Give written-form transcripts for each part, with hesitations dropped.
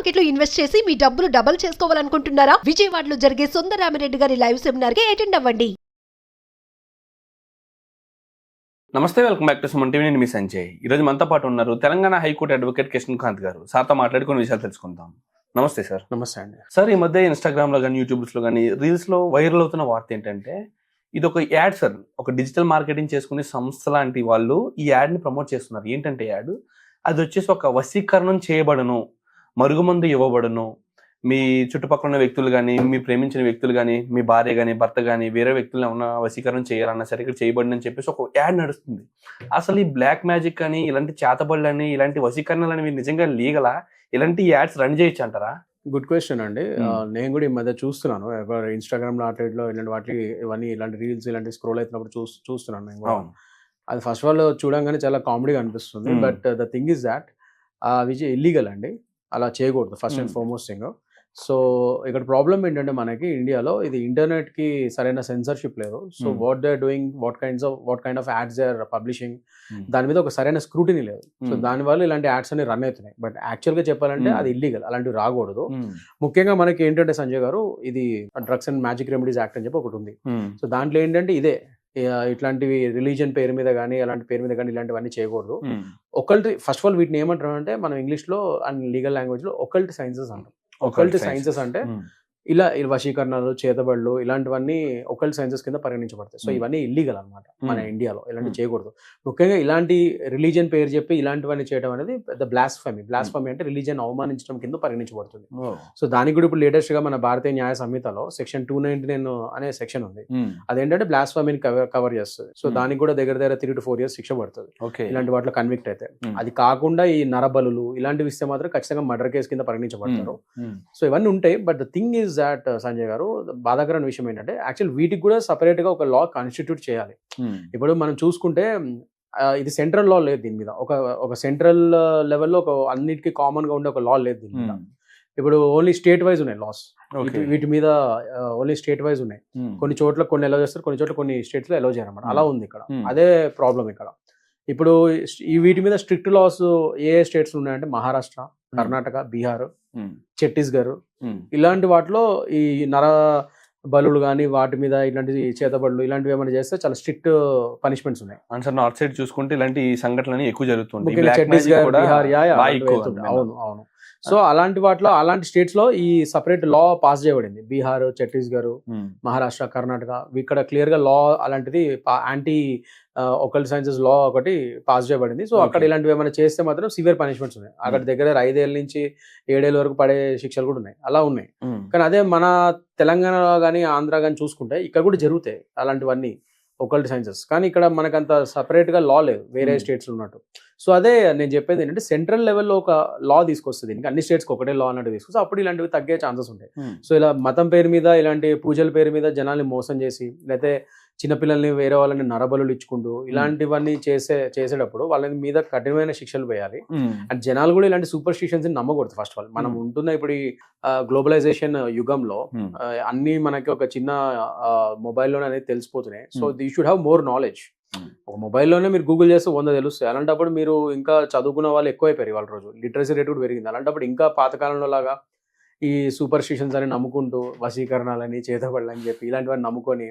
Market లో invest చేసి మీ డబ్బులు డబుల్ చేసుకోవాలనుకుంటున్నారా? విజయవాడలో జరిగే సుందరరామిరెడ్డి గారి లైవ్ సెమినార్ కి అటెండ్ అవ్వండి. నమస్తే, welcome back to Suman TV. నేను మీ సంజయ్. ఈరోజు మనతో పాటు ఉన్నారు తెలంగాణ హైకోర్టు అడ్వకేట్ కృష్ణకాంత్ గారు. సార్తో మాట్లాడి కొన్ని విషయాలు తెలుసుకుందాం. నమస్తే సార్. నమస్తే అండి. సార్, ఈ మధ్య ఇన్స్టాగ్రామ్లో కానీ యూట్యూబ్స్లో కానీ రీల్స్లో వైరల్ అవుతున్న వార్త ఏంటంటే, ఇది ఒక యాడ్ సార్. ఒక డిజిటల్ మార్కెటింగ్ చేసుకునే సంస్థ లాంటి వాళ్ళు ఈ యాడ్ని ప్రమోట్ చేస్తున్నారు. ఏంటంటే యాడ్ అది వచ్చేసి ఒక వశీకరణం చేయబడను, మరుగుమందు ఇవ్వబడను, మీ చుట్టుపక్కల ఉన్న వ్యక్తులు కానీ, మీ ప్రేమించిన వ్యక్తులు కానీ, మీ భార్య కానీ, భర్త కానీ, వేరే వ్యక్తులు ఏమన్నా వశీకరణం చేయాలన్నా సరే ఇక్కడ చేయబడిన అని చెప్పేసి ఒక యాడ్ నడుస్తుంది. అసలు ఈ బ్లాక్ మ్యాజిక్ అని, ఇలాంటి చేతబడులు అని, ఇలాంటి వశీకరణలు అనేవి నిజంగా లీగలా? ఇలాంటి యాడ్స్ రన్ చేయొచ్చు అంటారా? గుడ్ క్వశ్చన్ అండి. నేను కూడా ఈ మధ్య చూస్తున్నాను, ఇన్స్టాగ్రామ్ వాటిలో ఇలాంటి వాటి ఇవన్నీ ఇలాంటి రీల్స్ ఇలాంటి స్క్రోల్ అవుతున్నప్పుడు చూస్తున్నాను నేను కూడా. అది ఫస్ట్ ఆఫ్ ఆల్ చూడంగానే చాలా కామెడీగా అనిపిస్తుంది. But the thing is that which illegal అండి, అలా చేయకూడదు first and foremost thing. So ఇక్కడ ప్రాబ్లం ఏంటంటే మనకి ఇండియాలో ఇది ఇంటర్నెట్ కి సరైన సెన్సర్షిప్ లేదు. So what they are doing, what kind of ads they are publishing, దాని మీద ఒక సరైన స్క్రూటినీ లేదు. సో దానివల్ల ఇలాంటి యాడ్స్ అన్ని రన్ అవుతున్నాయి. బట్ యాక్చువల్ గా చెప్పాలంటే అది ఇల్లీగల్, అలాంటివి రాకూడదు. ముఖ్యంగా మనకి ఏంటంటే సంజయ్ గారు, ఇది drugs and magic remedies act అని చెప్పి ఒకటి ఉంది. సో దాంట్లో ఏంటంటే ఇదే ఇట్లాంటివి రిలీజియన్ పేరు మీద కానీ, అలాంటి పేరు మీద కానీ ఇలాంటివన్నీ చేయకూడదు. ఒకల్ట్ ఫస్ట్ ఆఫ్ ఆల్ వీటిని ఏమంటారు అంటే, మనం ఇంగ్లీష్ లో అండ్ లీగల్ లాంగ్వేజ్ లో ఒకల్ట్ సైన్సెస్ అంటాం. ఒకల్ట్ సైన్సెస్ అంటే ఇలా వశీకరణలు, చేతబడులు ఇలాంటివన్నీ ఒకల్ట్ సైన్సెస్ కింద పరిగణించబడతాయి. సో ఇవన్నీ ఇల్లీగల్ అనమాట మన ఇండియాలో. ఇలాంటివి చేయకూడదు. ముఖ్యంగా ఇలాంటి రిలీజియన్ పేరు చెప్పి ఇలాంటివన్నీ చేయడం అనేది పెద్ద బ్లాస్ఫమీ అంటే రిలీజియన్ అవమానించడం కింద పరిగణించబడుతుంది. సో దానికి కూడా ఇప్పుడు లేటెస్ట్ గా మన భారతీయ న్యాయ సంహితలో సెక్షన్ 299 అనే సెక్షన్ ఉంది. అదేంటంటే బ్లాస్ఫమీని కవర్ చేస్తుంది. సో దానికి కూడా దగ్గర 3 to 4 years శిక్ష పడుతుంది ఇలాంటి వాటిలో కన్విక్ట్ అయితే. అది కాకుండా ఈ నరబలులు ఇలాంటివి ఇస్తే మాత్రం ఖచ్చితంగా మర్డర్ కేసు కింద పరిగణించబడతారు. సో ఇవన్నీ ఉంటాయి. But the thing is that Sanjay గారు, బాధాకరమైన విషయం ఏంటంటే యాక్చువల్ వీటికి కూడా సపరేట్ గా ఒక లా కాన్స్టిట్యూట్ చేయాలి. ఇప్పుడు మనం చూసుకుంటే ఇది సెంట్రల్ లా లేదు దీని మీద. ఒక సెంట్రల్ లెవెల్లో ఒక అన్నిటికీ కామన్ గా ఉండే ఒక లా లేదు దీని మీద. ఇప్పుడు ఓన్లీ స్టేట్ వైజ్ ఉన్నాయి లాస్. వీటి మీద ఓన్లీ స్టేట్ వైజ్ ఉన్నాయి. కొన్ని చోట్ల కొన్ని ఎలో చేస్తారు, కొన్ని చోట్ల కొన్ని స్టేట్స్ లో ఎలో చేయరు అన్నమాట. అలా ఉంది ఇక్కడ. అదే ప్రాబ్లం ఇక్కడ. ఇప్పుడు ఈ వీటి మీద స్ట్రిక్ట్ లాస్ ఏ స్టేట్స్ ఉన్నాయంటే మహారాష్ట్ర, కర్ణాటక, బీహార్, ఛత్తీస్గఢ్ ఇలాంటి వాటిలో ఈ నర బలులు కానీ వాటి మీద ఇలాంటి చేతబడులు ఇలాంటివి ఏమైనా చేస్తే చాలా స్ట్రిక్ట్ పనిష్మెంట్స్ ఉన్నాయి. సార్, నార్త్ సైడ్ చూసుకుంటే ఇలాంటి సంఘటనలు ఎక్కువ జరుగుతుంది. ఛత్తీస్గఢ్, బీహార్, అవును అవును. సో అలాంటి వాటిలో అలాంటి స్టేట్స్ లో ఈ సపరేట్ లా పాస్ చేయబడింది. బీహార్, ఛత్తీస్గఢ్, మహారాష్ట్ర, కర్ణాటక ఇక్కడ క్లియర్ గా లా అలాంటిది యాంటీ ఒకల్ట్ సైన్సెస్ లా ఒకటి పాస్ చేయబడింది. సో అక్కడ ఇలాంటివి ఏమైనా చేస్తే మాత్రం సివియర్ పనిష్మెంట్స్ ఉన్నాయి. అక్కడ దగ్గర 5 ఏళ్ళ నుంచి 7 ఏళ్ళ వరకు పడే శిక్షలు కూడా ఉన్నాయి. అలా ఉన్నాయి. కానీ అదే మన తెలంగాణలో కానీ ఆంధ్ర కానీ చూసుకుంటే ఇక్కడ కూడా జరుగుతాయి అలాంటివన్నీ ఒకల్ట్ సైన్సెస్. కానీ ఇక్కడ మనకంత సపరేట్ గా లా లేదు వేరే స్టేట్స్ ఉన్నట్టు. సో అదే నేను చెప్పేది ఏంటంటే సెంట్రల్ లెవెల్లో ఒక లా తీసుకొస్తుంది. దీనికి అన్ని స్టేట్స్కి ఒకటే లా అన్నట్టు తీసుకొస్తే అప్పుడు ఇలాంటివి తగ్గే ఛాన్సెస్ ఉంటాయి. సో ఇలా మతం పేరు మీద ఇలాంటి పూజల పేరు మీద జనాల్ని మోసం చేసి, లేకపోతే చిన్నపిల్లల్ని వేరే వాళ్ళని నరబలులు ఇచ్చుకుంటూ ఇలాంటివన్నీ చేసేటప్పుడు వాళ్ళ మీద కఠినమైన శిక్షలు వేయాలి. అండ్ జనాలు కూడా ఇలాంటి సూపర్ స్టిషన్స్ నమ్మకూడదు. ఫస్ట్ ఆఫ్ ఆల్ మనం ఉంటున్న ఇప్పుడు ఈ గ్లోబలైజేషన్ యుగంలో అన్ని మనకి ఒక చిన్న మొబైల్లోనే అనేది తెలిసిపోతున్నాయి. So you should have more knowledge. ఒక మొబైల్లోనే మీరు గూగుల్ చేస్తే 100 తెలుస్తాయి. అలాంటప్పుడు మీరు ఇంకా చదువుకున్న వాళ్ళు ఎక్కువైపోయారు వాళ్ళ రోజు. లిటరసీ రేట్ కూడా పెరిగింది. అలాంటప్పుడు ఇంకా పాతకాలంలో లాగా ఈ సూపర్ స్టిషన్స్ అని నమ్ముకుంటూ వశీకరణాలని, చేతబడులని చెప్పి ఇలాంటివన్నీ నమ్ముకొని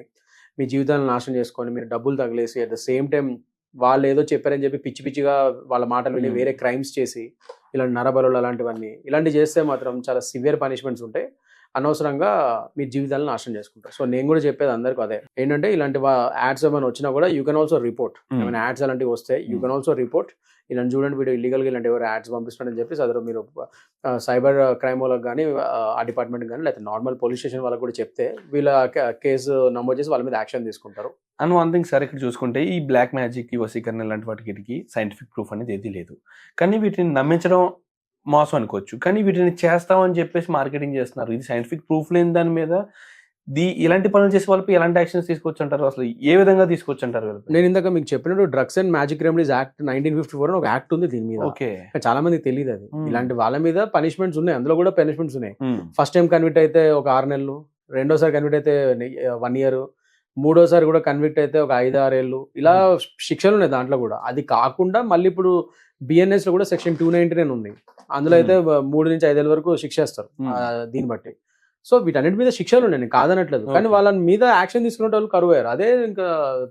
మీ జీవితాలను నాశనం చేసుకొని మీరు డబ్బులు తగిలేసి అట్ ద సేమ్ టైం వాళ్ళు ఏదో చెప్పారని చెప్పి పిచ్చి పిచ్చిగా వాళ్ళ మాటలు విని వేరే క్రైమ్స్ చేసి ఇలాంటి నరబలులు ఇలాంటివి చేస్తే మాత్రం చాలా సివియర్ పనిష్మెంట్స్ ఉంటాయి. అనవసరంగా మీ జీవితాలను నాశనం చేసుకుంటారు. సో నేను కూడా చెప్పేది అందరికీ అదే ఏంటంటే, ఇలాంటి యాడ్స్ ఏమైనా వచ్చినా కూడా యూ కెన్ ఆల్సో రిపోర్ట్. ఏమైనా యాడ్స్ అలాంటివి వస్తే యూ కెన్ ఆల్సో రిపోర్ట్. ఇలాంటి చూడండి వీడియో ఇల్లీగల్గా ఇలాంటి ఎవరు యాడ్స్ పంపిస్తున్నారని చెప్పి అదే మీరు సైబర్ క్రైమ్ వాళ్ళకి కానీ, ఆ డిపార్ట్మెంట్ కానీ, లేకపోతే నార్మల్ పోలీస్ స్టేషన్ వాళ్ళకి కూడా చెప్తే వీళ్ళ కేసు నమోదు చేసి వాళ్ళ మీద యాక్షన్ తీసుకుంటారు. అండ్ వన్ థింగ్ సార్, ఇక్కడ చూసుకుంటే ఈ బ్లాక్ మ్యాజిక్, ఈ వశీకరణ ఇలాంటి వాటికి సైంటిఫిక్ ప్రూఫ్ అనేది ఏది లేదు. కానీ వీటిని నమ్మించడం మోసం అనుకోవచ్చు. కానీ వీటిని చేస్తామని చెప్పేసి మార్కెటింగ్ చేస్తున్నారు. ఇది సైంటిఫిక్ ప్రూఫ్ లేని దాని మీద ఇలాంటి పనులు చేసే వాళ్ళకి ఎలాంటి యాక్షన్స్ తీసుకోవచ్చు అంటారు? అసలు ఏ విధంగా తీసుకోవచ్చు అంటారు? నేను ఇందాక మీకు చెప్పినట్టు drugs and magic remedies act 1954 అని ఒక యాక్ట్ ఉంది దీని మీద. ఓకే, చాలా మందికి తెలియదు అది. ఇలాంటి వాళ్ళ మీద పనిష్మెంట్స్ ఉన్నాయి, అందులో కూడా పనిష్మెంట్స్ ఉన్నాయి. ఫస్ట్ టైం కన్విక్ట్ అయితే ఒక 6 నెలలు, రెండోసారి కన్విక్ట్ అయితే 1 year, మూడోసారి కూడా కన్విక్ట్ అయితే ఒక 5-6 ఏళ్ళు ఇలా శిక్షలు ఉన్నాయి దాంట్లో కూడా. అది కాకుండా మళ్ళీ ఇప్పుడు బిఎన్ఎస్ లో కూడా సెక్షన్ 299 ఉంది. అందులో అయితే 3 నుంచి 5 ఏళ్ళ వరకు శిక్ష వేస్తారు దీన్ని బట్టి. సో వీటన్నిటి మీద శిక్షలు ఉన్నాయి, నేను కాదనట్లేదు, కానీ వాళ్ళ మీద యాక్షన్ తీసుకునే వాళ్ళు కరువు అయ్యారు. అదే ఇంకా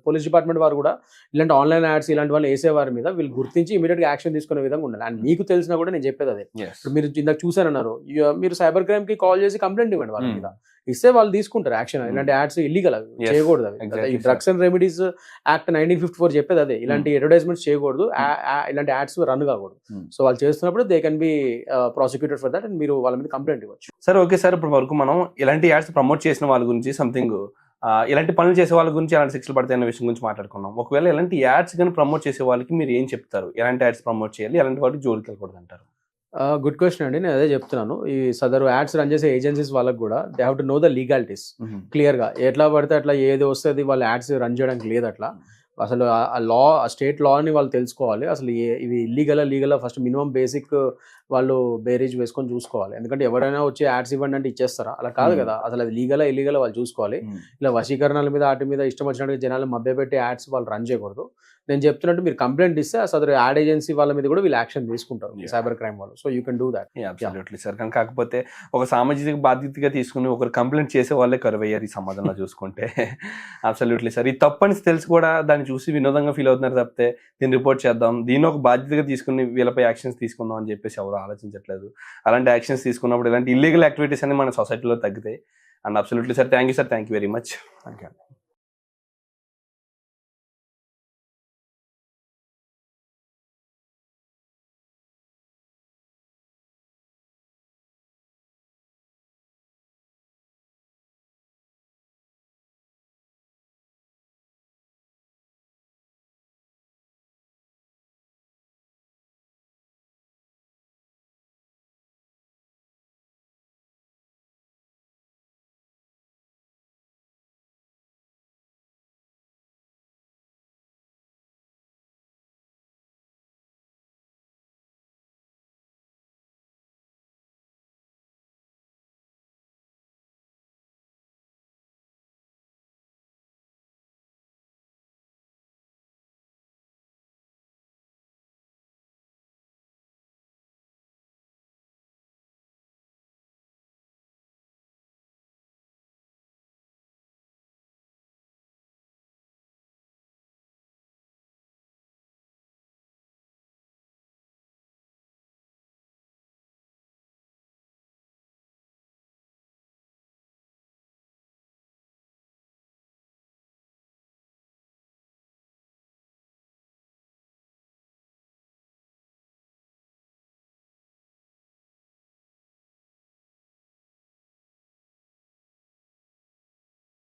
పోలీస్ డిపార్ట్మెంట్ వారు కూడా ఇలాంటి ఆన్లైన్ యాడ్స్ ఇలాంటి వాళ్ళు వేసే వారి మీద వీళ్ళు గుర్తించి ఇమీడియట్ గా యాక్షన్ తీసుకునే విధంగా ఉండాలి. అండ్ మీకు తెలిసినా కూడా నేను చెప్పేది అదే, ఇప్పుడు మీరు ఇందాక చూసారన్నారు, మీరు సైబర్ క్రైమ్ కి కాల్ చేసి కంప్లైంట్ ఇవ్వండి వాళ్ళ మీద, ఇస్తే వాళ్ళు తీసుకుంటారు యాక్షన్. ఇలాంటి యాడ్స్ ఇల్లీగల్, అవి చేయకూడదు. అవి ఈ డ్రగ్స్ అండ్ రెమెడీస్ యాక్ట్ 1954 చెప్పేది అదే, ఇలాంటి అడ్వర్టైజ్మెంట్స్ చేయకూడదు, ఇలాంటి యాడ్స్ రన్ కాకూడదు. సో వాళ్ళు చేస్తున్నప్పుడు they can be prosecuted for that and మీరు వాళ్ళ మీద కంప్లైంట్ ఇవ్వచ్చు. సార్ ఓకే సార్, ఇప్పుడు వరకు మనం ఇలాంటి యాడ్స్ ప్రమోట్ చేసిన వాళ్ళ గురించి సంథింగ్ ఇలాంటి పనులు చేసే వాళ్ళ గురించి ఎలాంటి శిక్షలు పడతాయి అనే విషయం గురించి మాట్లాడుకున్నాం. ఒకవేళ ఇలాంటి యాడ్స్ కానీ ప్రమోట్ చేసే వాళ్ళకి మీరు ఏం చెప్తారు? ఎలాంటి యాడ్స్ ప్రమోట్ చేయాలి, ఎలాంటి వాటికి జోలికి వెళ్ళకూడదు అంటారు? గుడ్ క్వశ్చన్ అండి, నేను అదే చెప్తున్నాను. ఈ సదరు యాడ్స్ రన్ చేసే ఏజెన్సీస్ వాళ్ళకి కూడా they have to know the legalities clear గా. ఎట్లా పడితే అట్లా ఏది వస్తుంది వాళ్ళు యాడ్స్ రన్ చేయడానికి లేదు. అట్లా అసలు ఆ లా, ఆ స్టేట్ లాని వాళ్ళు తెలుసుకోవాలి. అసలు ఇవి లీగల్ ఫస్ట్ మినిమం బేసిక్ వాళ్ళు బేరీజ్ వేసుకొని చూసుకోవాలి. ఎందుకంటే ఎవరైనా వచ్చి యాడ్స్ ఇవ్వండి అంటే ఇచ్చేస్తారా? అలా కాదు కదా, అసలు అది లీగలా ఇల్లీగల్ వాళ్ళు చూసుకోవాలి. ఇలా వశీకరణల మీద వాటి మీద ఇష్టం వచ్చినట్టుగా జనాలు మభ్యపెట్టి యాడ్స్ వాళ్ళు రన్ చేయకూడదు. నేను చెప్తున్నట్టు మీరు కంప్లైంట్ ఇస్తే అసలు యాడ్ ఏజెన్సీ వాళ్ళ మీద కూడా వీళ్ళు యాక్షన్ తీసుకుంటారు, సైబర్ క్రైమ్ వాళ్ళు. So you can do that. Absolutely sir. కానీ కాకపోతే ఒక సామాజిక బాధ్యతగా తీసుకుని ఒకరు కంప్లైంట్ చేసే వాళ్ళే కరువయ్యారు ఈ సమాజంలో చూసుకుంటే. అబ్సల్యూట్లీ సార్, ఈ తప్పని తెలిసి కూడా దాన్ని చూసి వినోదంగా ఫీల్ అవుతున్నారు తప్పితే దీన్ని రిపోర్ట్ చేద్దాం, దీన్ని ఒక బాధ్యతగా తీసుకుని వీళ్ళపై యాక్షన్స్ తీసుకుందాం అని చెప్పేసి ఎవరు ఆలోచించట్లేదు. అలాంటి యాక్షన్స్ తీసుకున్నప్పుడు ఇలాంటి ఇల్లీగల్ యాక్టివిటీస్ అన్ని మన సొసైటీలో తగ్గుతాయి. And absolutely sir, thank you very much. Thank you.